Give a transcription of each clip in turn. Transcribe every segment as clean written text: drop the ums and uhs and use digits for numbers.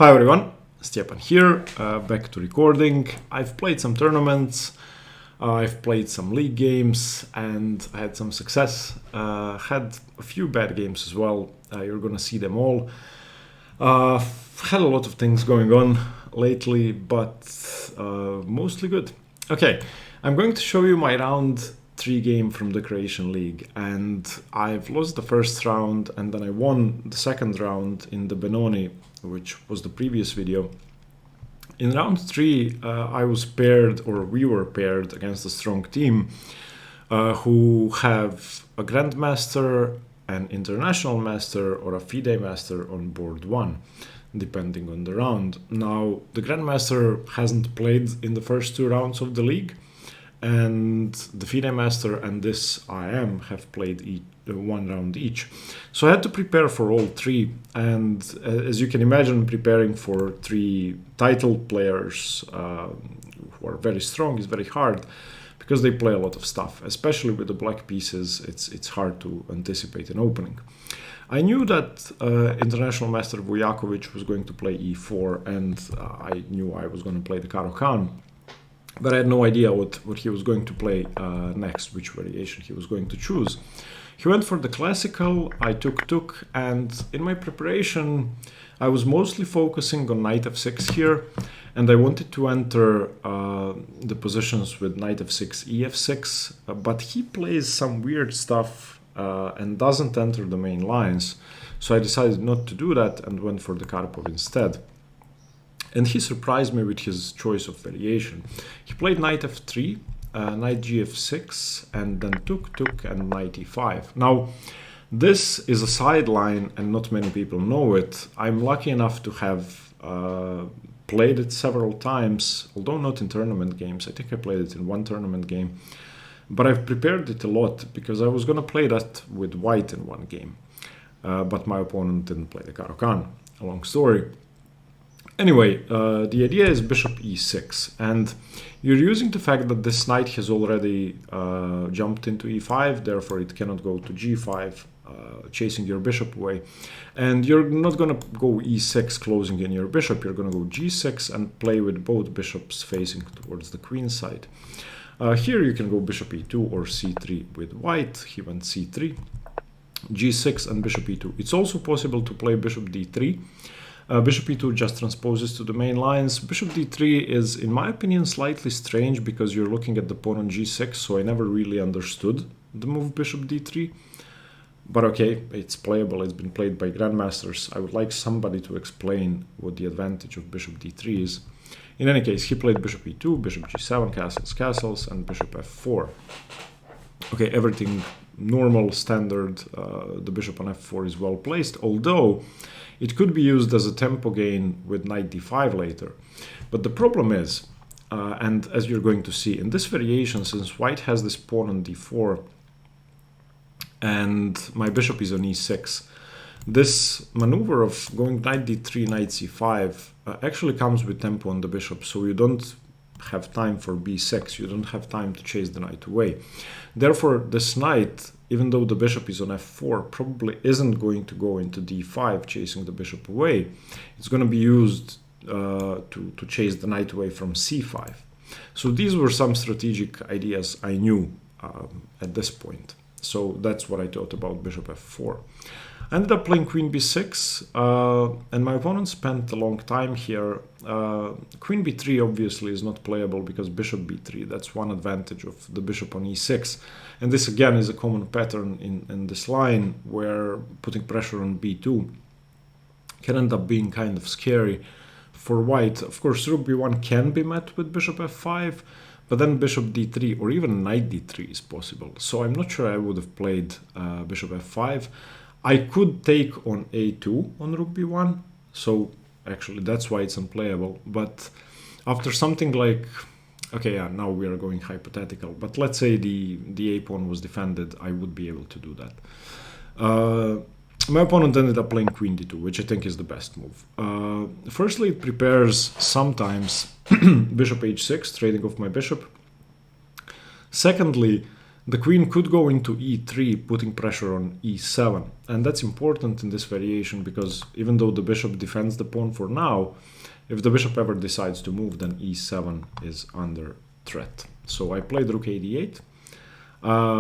Hi everyone, Stepan here, back to recording. I've played some tournaments, I've played some league games and I had some success. Had a few bad games as well, you're gonna see them all. Had a lot of things going on lately, but mostly good. Okay, I'm going to show you my round 3 game from the Croatian league, and I've lost the first round and then I won the second round in the Benoni, which was the previous video. In round 3 I was paired, or we were paired, against a strong team who have a Grandmaster, an International Master or a FIDE Master on board 1, depending on the round. Now the Grandmaster hasn't played in the first 2 rounds of the league, and the FIDE Master and this IM have played 1 round each. So I had to prepare for all 3, and as you can imagine, preparing for 3 title players who are very strong is very hard, because they play a lot of stuff, especially with the black pieces. It's hard to anticipate an opening. I knew that International Master Vujaković was going to play e4, and I knew I was going to play the Caro-Kann. But I had no idea what he was going to play next, which variation he was going to choose. He went for the classical, I took, and in my preparation I was mostly focusing on knight f6 here, and I wanted to enter the positions with knight f6, ef6, but he plays some weird stuff and doesn't enter the main lines, so I decided not to do that and went for the Karpov instead. And he surprised me with his choice of variation. He played knight f3, knight gf6, and then took, and knight e5. Now, this is a sideline, and not many people know it. I'm lucky enough to have played it several times, although not in tournament games. I think I played it in 1 tournament game. But I've prepared it a lot, because I was going to play that with white in 1 game. But my opponent didn't play the Caro-Kann. A long story. Anyway, the idea is bishop e6, and you're using the fact that this knight has already jumped into e5, therefore it cannot go to g5, chasing your bishop away. And you're not going to go e6 closing in your bishop, you're going to go g6 and play with both bishops facing towards the queen side. Here you can go bishop e2 or c3 with white. He went c3, g6 and bishop e2. It's also possible to play bishop d3. Bishop e2 just transposes to the main lines. Bishop d3 is, in my opinion, slightly strange, because you're looking at the pawn on g6, so I never really understood the move bishop d3. But okay, it's playable, it's been played by grandmasters. I would like somebody to explain what the advantage of bishop d3 is. In any case, he played bishop e2, bishop g7, castles, and bishop f4. Okay, everything normal, standard. The bishop on f4 is well placed, although it could be used as a tempo gain with knight d5 later. But the problem is, and as you're going to see in this variation, since white has this pawn on d4 and my bishop is on e6, this maneuver of going knight d3, knight c5 actually comes with tempo on the bishop, so you don't have time for b6, you don't have time to chase the knight away. Therefore, this knight, even though the bishop is on f4, probably isn't going to go into d5 chasing the bishop away. It's going to be used to chase the knight away from c5. So these were some strategic ideas I knew at this point. So that's what I thought about bishop f4. I ended up playing queen b6, and my opponent spent a long time here. Queen b3 obviously is not playable because bishop b3, that's one advantage of the bishop on e6. And this again is a common pattern in this line, where putting pressure on b2 can end up being kind of scary for white. Of course, rook b1 can be met with bishop f5, but then bishop d3 or even knight d3 is possible. So I'm not sure I would have played bishop f5. I could take on a2 on rook b1, so actually that's why it's unplayable. But after something like, okay, yeah, now we are going hypothetical, but let's say the a pawn was defended, I would be able to do that. My opponent ended up playing queen d2, which I think is the best move. Firstly, it prepares sometimes bishop h6, trading off my bishop. Secondly, the queen could go into e3, putting pressure on e7. And that's important in this variation because even though the bishop defends the pawn for now, if the bishop ever decides to move, then e7 is under threat. So I played rook a8,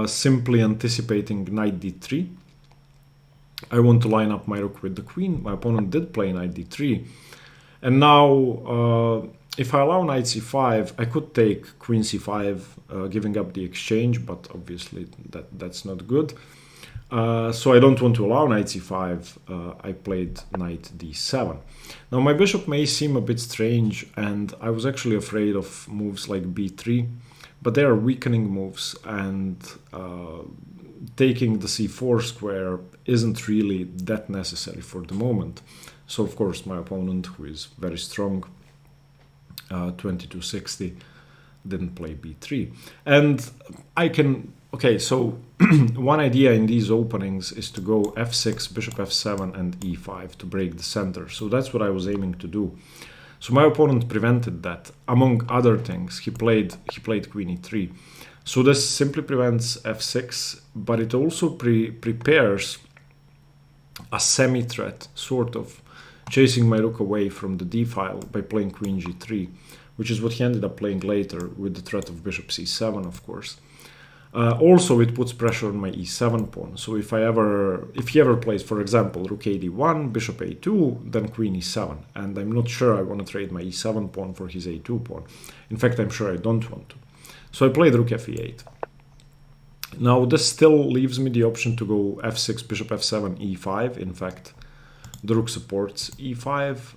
simply anticipating knight d3. I want to line up my rook with the queen. My opponent did play knight d3. And now, if I allow knight c5, I could take queen c5, giving up the exchange, but obviously that's not good. So I don't want to allow knight c5. I played knight d7. Now my bishop may seem a bit strange, and I was actually afraid of moves like b3, but they are weakening moves, and taking the c4 square isn't really that necessary for the moment. So of course my opponent, who is very strong, 2260, didn't play b3. And I can, okay, so one idea in these openings is to go f6, bishop f7 and e5 to break the center. So that's what I was aiming to do. So my opponent prevented that. Among other things, he played queen e3. So this simply prevents f6, but it also prepares a semi-threat, sort of, chasing my rook away from the d-file by playing queen g3, which is what he ended up playing later with the threat of bishop c7, of course. Also, it puts pressure on my e7 pawn. So if he ever plays, for example, rook a d1, bishop a2, then queen e7, and I'm not sure I want to trade my e7 pawn for his a2 pawn. In fact, I'm sure I don't want to. So I played rook f8. Now this still leaves me the option to go f6, bishop f7, e5. In fact, the rook supports e5,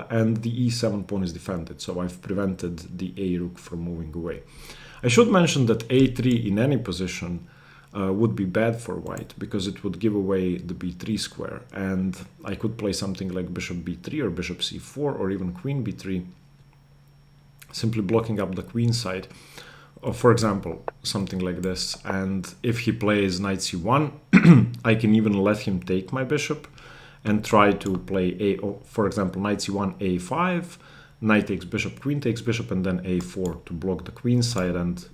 and the e7 pawn is defended, so I've prevented the a rook from moving away. I should mention that a3 in any position would be bad for white, because it would give away the b3 square, and I could play something like bishop b3 or bishop c4 or even queen b3, simply blocking up the queen side. Or for example, something like this, and if he plays knight c1, I can even let him take my bishop and try to play for example, knight c1, a5, knight takes bishop, queen takes bishop, and then a4 to block the queen side and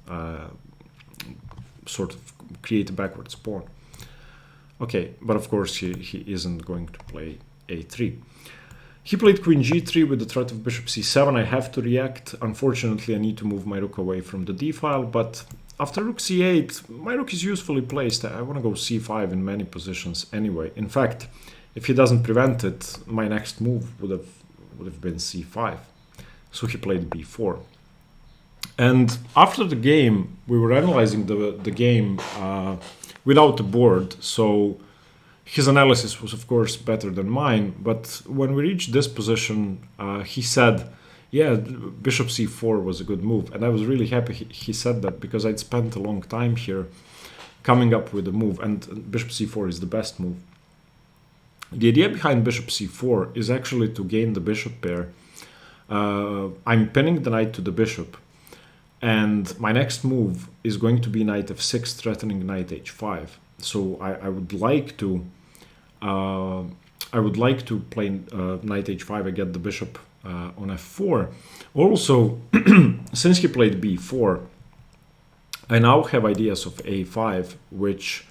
sort of create a backwards pawn. Okay, but of course he isn't going to play a3. He played queen g3 with the threat of bishop c7. I have to react. Unfortunately, I need to move my rook away from the d-file, but after rook c8, my rook is usefully placed. I want to go c5 in many positions anyway. In fact, if he doesn't prevent it, my next move would have been c5. So he played b4. And after the game, we were analyzing the game without the board, so his analysis was, of course, better than mine. But when we reached this position, he said, yeah, bishop c4 was a good move. And I was really happy he said that, because I'd spent a long time here coming up with a move, and bishop c4 is the best move. The idea behind bishop c4 is actually to gain the bishop pair. I'm pinning the knight to the bishop, and my next move is going to be knight f6, threatening knight h5. So I would like to play knight h5. I get the bishop on f4. Also, since he played b4, I now have ideas of a5, which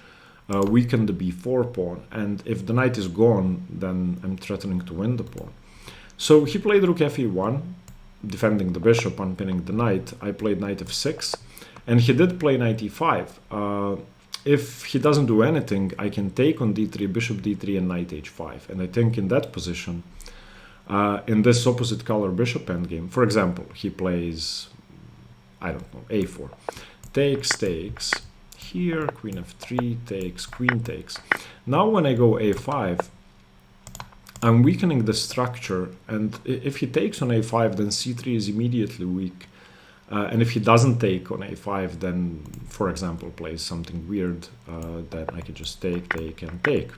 weaken the b4 pawn. And if the knight is gone, then I'm threatening to win the pawn. So he played rook fe1, defending the bishop, unpinning the knight. I played knight f6, and he did play knight e5. If he doesn't do anything, I can take on d3, bishop d3, and knight h5. And I think in that position, in this opposite color bishop endgame, for example, he plays, I don't know, a4. Takes, here, queen f3, takes, queen takes. Now when I go a5, I'm weakening the structure, and if he takes on a5, then c3 is immediately weak. And if he doesn't take on a5, then, for example, plays something weird, then I can just take, and take.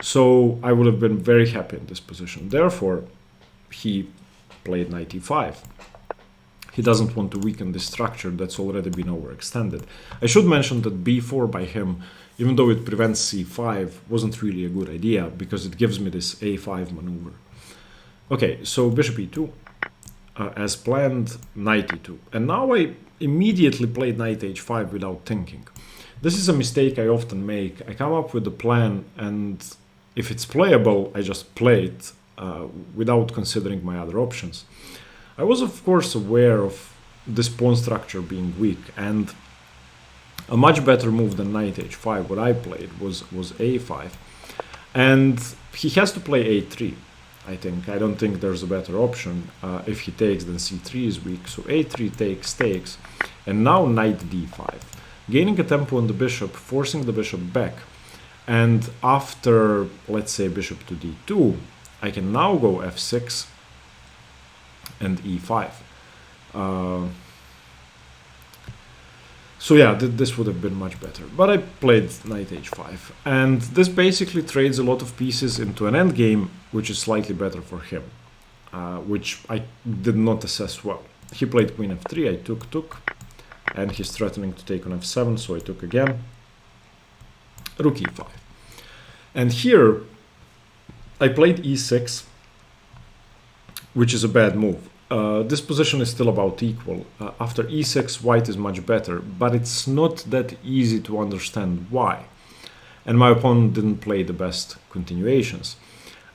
So I would have been very happy in this position. Therefore, he played knight e5. He doesn't want to weaken this structure that's already been overextended. I should mention that b4 by him, even though it prevents c5, wasn't really a good idea, because it gives me this a5 maneuver. Okay, so bishop e2. As planned, knight e2. And now I immediately played knight h5 without thinking. This is a mistake I often make. I come up with a plan, and if it's playable, I just play it without considering my other options. I was, of course, aware of this pawn structure being weak, and a much better move than knight h5, what I played, was a5. And he has to play a3, I think. I don't think there's a better option. If he takes, then c3 is weak. So a3 takes, and now knight d5. Gaining a tempo on the bishop, forcing the bishop back. And after, let's say, bishop to d2, I can now go f6 and e5. So yeah, this would have been much better. But I played knight h5. And this basically trades a lot of pieces into an endgame, which is slightly better for him, which I did not assess well. He played queen f3, I took, and he's threatening to take on f7, so I took again. Rook e5. And here, I played e6, which is a bad move. This position is still about equal. After e6, white is much better, but it's not that easy to understand why. And my opponent didn't play the best continuations.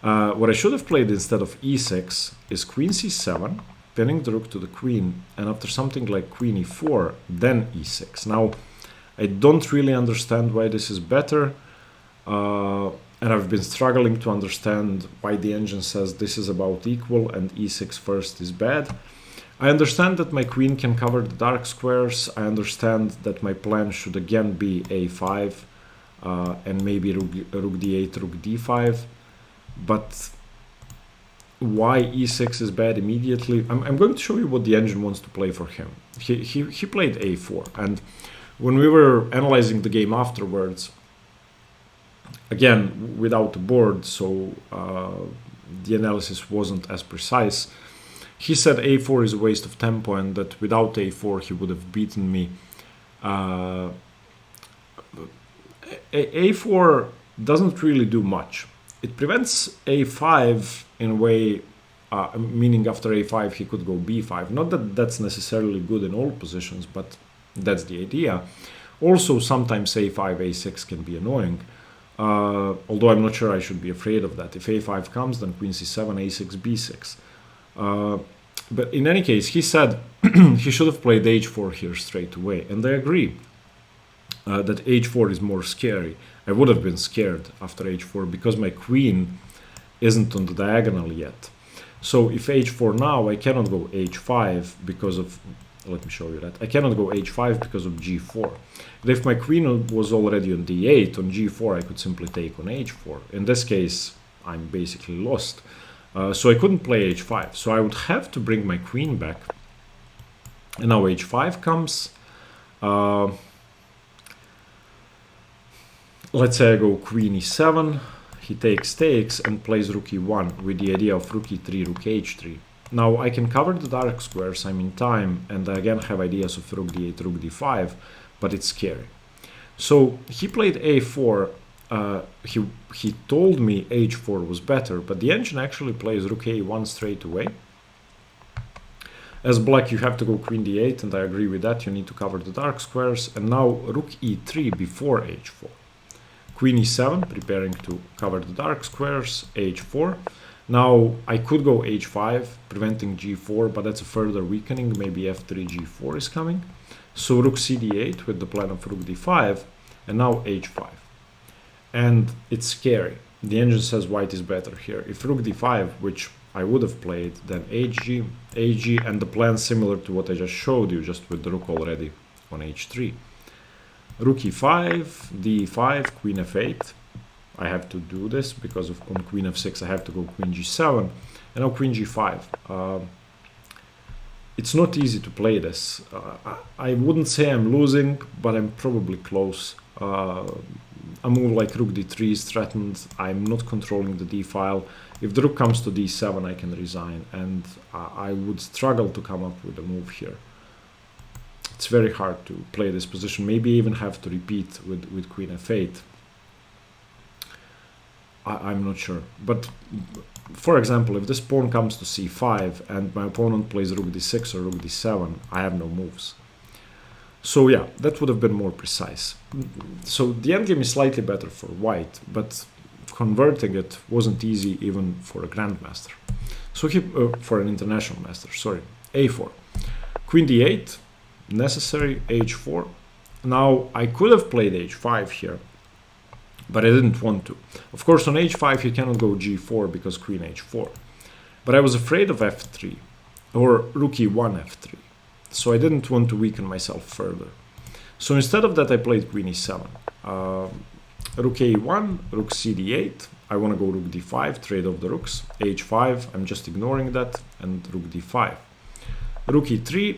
What I should have played instead of e6 is queen c7, pinning the rook to the queen, and after something like queen e4, then e6. Now, I don't really understand why this is better, and I've been struggling to understand why the engine says this is about equal and e6 first is bad. I understand that my queen can cover the dark squares. I understand that my plan should again be a5 and maybe rook d8, rook d5. But why e6 is bad immediately? I'm going to show you what the engine wants to play for him. He played a4, and when we were analyzing the game afterwards, again, without the board, so the analysis wasn't as precise. He said a4 is a waste of tempo and that without a4 he would have beaten me. A4 doesn't really do much. It prevents a5 in a way, meaning after a5 he could go b5. Not that that's necessarily good in all positions, but that's the idea. Also, sometimes a5, a6 can be annoying. Although I'm not sure I should be afraid of that. If a5 comes, then queen c7, a6, b6. But in any case, he said he should have played h4 here straight away. And I agree that h4 is more scary. I would have been scared after h4 because my queen isn't on the diagonal yet. So if h4 now, I cannot go h5 because of... Let me show you that. I cannot go h5 because of g4. But if my queen was already on d8, on g4 I could simply take on h4. In this case, I'm basically lost. So I couldn't play h5. So I would have to bring my queen back. And now h5 comes. Let's say I go queen e7. He takes, and plays rook e1 with the idea of rook e3, rook h3. Now I can cover the dark squares, I'm in time, and I again have ideas of rook d8, rook d5, but it's scary. So he played a4, he told me h4 was better, but the engine actually plays rook a1 straight away. As black you have to go queen d8, and I agree with that, you need to cover the dark squares, and now rook e3 before h4. Queen e7, preparing to cover the dark squares, h4. Now, I could go h5, preventing g4, but that's a further weakening. Maybe f3, g4 is coming. So rook cd8 with the plan of rook d5, and now h5. And it's scary. The engine says white is better here. If rook d5, which I would have played, then hg, hg, and the plan similar to what I just showed you, just with the rook already on h3. Rook e5, d5, queen f8. I have to do this because of on queen f6 I have to go queen g7, and now queen g5. It's not easy to play this. I wouldn't say I'm losing, but I'm probably close. A move like rook d3 is threatened. I'm not controlling the d file. If the rook comes to d7, I can resign, and I would struggle to come up with a move here. It's very hard to play this position. Maybe even have to repeat with queen f8. I'm not sure. But for example, if this pawn comes to c5 and my opponent plays rook d6 or rook d7, I have no moves. So yeah, that would have been more precise. So the endgame is slightly better for white, but converting it wasn't easy even for a grandmaster. So for an international master, sorry. A4. Queen d8, necessary, h4. Now I could have played h5 here, but I didn't want to. Of course, on h5 you cannot go g4 because queen h4. But I was afraid of f3 or rook e1 f3. So I didn't want to weaken myself further. So instead of that, I played queen e7. Rook a1, rook cd8. I want to go rook d5, trade off the rooks. h5, I'm just ignoring that, and rook d5. Rook e3.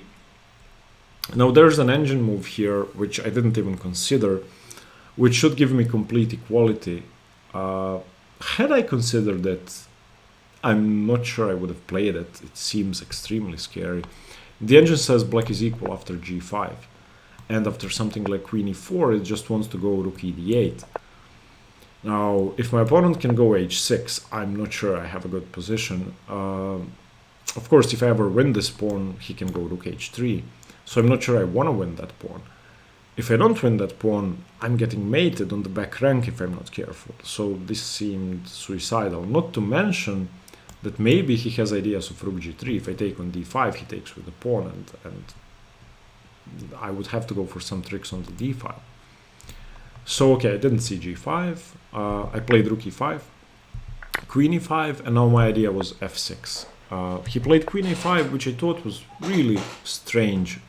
Now there's an engine move here, which I didn't even consider, which should give me complete equality. Had I considered it, I'm not sure I would have played it. It seems extremely scary. The engine says black is equal after g5. And after something like queen e4, it just wants to go rook e d8. Now, if my opponent can go h6, I'm not sure I have a good position. Of course, if I ever win this pawn, he can go rook h3. So I'm not sure I want to win that pawn. If I don't win that pawn, I'm getting mated on the back rank if I'm not careful. So this seemed suicidal. Not to mention that maybe he has ideas of rook g3. If I take on d5, he takes with the pawn, and I would have to go for some tricks on the d file. So okay, I didn't see g5. I played rook e5, queen e5, and now my idea was f6. He played queen a5, which I thought was really strange.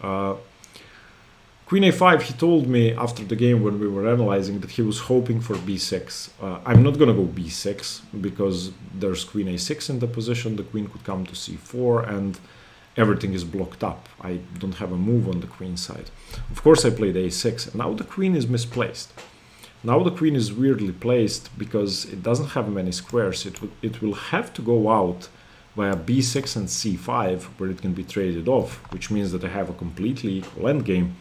Queen a5, he told me after the game when we were analyzing that he was hoping for b6. I'm not gonna go b6 because there's queen a6 in the position, the queen could come to c4 and everything is blocked up. I don't have a move on the queen side. Of course I played a6 and now the queen is misplaced. Now the queen is weirdly placed because it doesn't have many squares. It will have to go out via b6 and c5 where it can be traded off, which means that I have a completely equal endgame.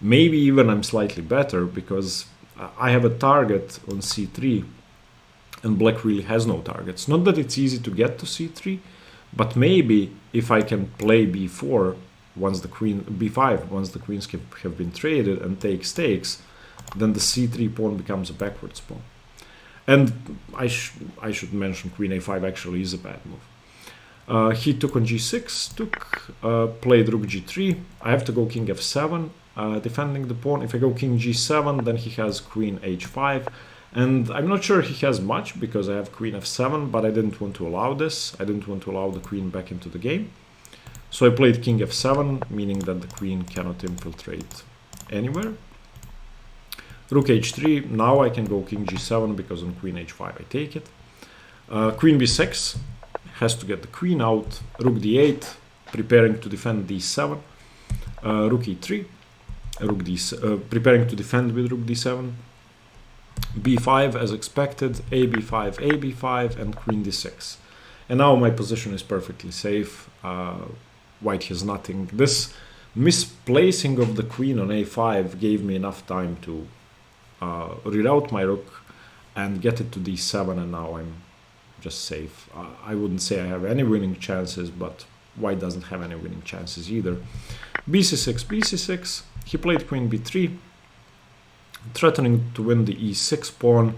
Maybe even I'm slightly better because I have a target on c3 and black really has no targets. Not that it's easy to get to c3, but maybe if I can play b4 once the queen, b5 once the queens have been traded and take stakes, then the c3 pawn becomes a backwards pawn. And I should mention queen a5 actually is a bad move. He took on g6, played rook g3. I have to go king f7, defending the pawn. If I go king g7, then he has queen h5. And I'm not sure he has much because I have queen f7, but I didn't want to allow this. I didn't want to allow the queen back into the game. So I played king f7, meaning that the queen cannot infiltrate anywhere. Rook h3, now I can go king g7 because on queen h5 I take it. Queen b6, has to get the queen out. Rook d8, preparing to defend d7. Rook e3, preparing to defend with rook d7. b5 as expected, ab5, ab5, and queen d6. And now my position is perfectly safe. White has nothing. This misplacing of the queen on a5 gave me enough time to reroute my rook and get it to d7, and now I'm just safe. I wouldn't say I have any winning chances, but white doesn't have any winning chances either. bc6, bc6. He played queen b3, threatening to win the e6 pawn,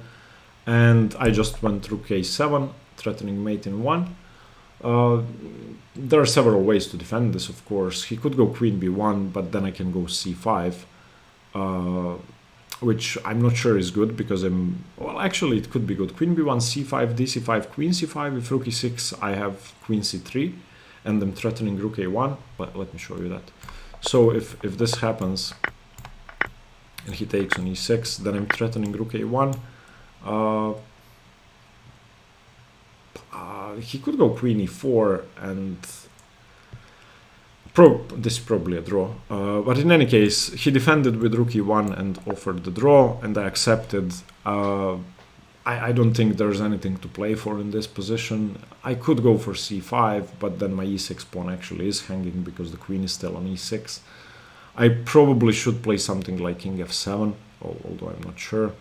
and I just went rook a7, threatening mate in 1. There are several ways to defend this, of course. He could go queen b1, but then I can go c5, which I'm not sure is good because well, actually it could be good. Queen b1, c5, dc5, queen c5. If rook e6, I have queen c3, and I'm threatening rook a1. But let me show you that. So if this happens, and he takes on e6, then I'm threatening rook a1. He could go queen e4, and this is probably a draw. But in any case, he defended with rook e1 and offered the draw, and I accepted. I don't think there's anything to play for in this position. I could go for c5, but then my e6 pawn actually is hanging because the queen is still on e6. I probably should play something like king f7, although I'm not sure.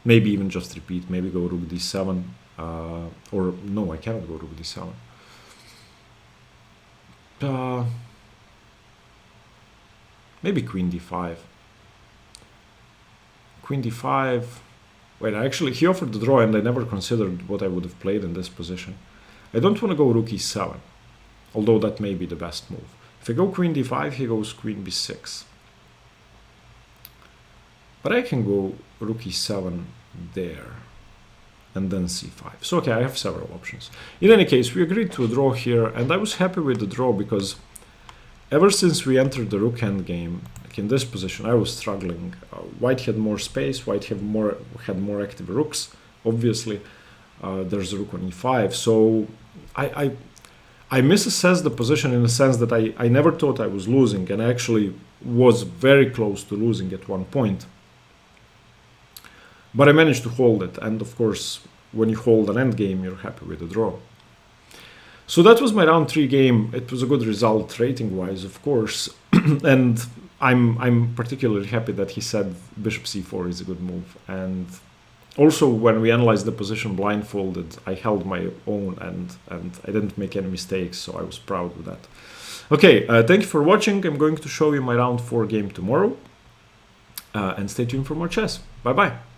Maybe even just repeat, maybe go rook d7. Or no, I cannot go rook d7. Maybe queen d5. Queen d5. Wait, actually, he offered the draw and I never considered what I would have played in this position. I don't want to go rook e7, although that may be the best move. If I go queen d5, he goes queen b6. But I can go rook e7 there, and then c5. So okay, I have several options. In any case, we agreed to a draw here, and I was happy with the draw because ever since we entered the rook endgame, like in this position, I was struggling. White had more space, white had more active rooks, obviously. There's a rook on e5, so I misassessed the position in the sense that I never thought I was losing, and I actually was very close to losing at one point. But I managed to hold it, and of course, when you hold an endgame, you're happy with the draw. So that was my round 3 game. It was a good result rating-wise, of course, and I'm particularly happy that he said bishop c4 is a good move. And also, when we analyzed the position blindfolded, I held my own and I didn't make any mistakes, so I was proud of that. Okay, thank you for watching. I'm going to show you my round 4 game tomorrow, and stay tuned for more chess. Bye-bye.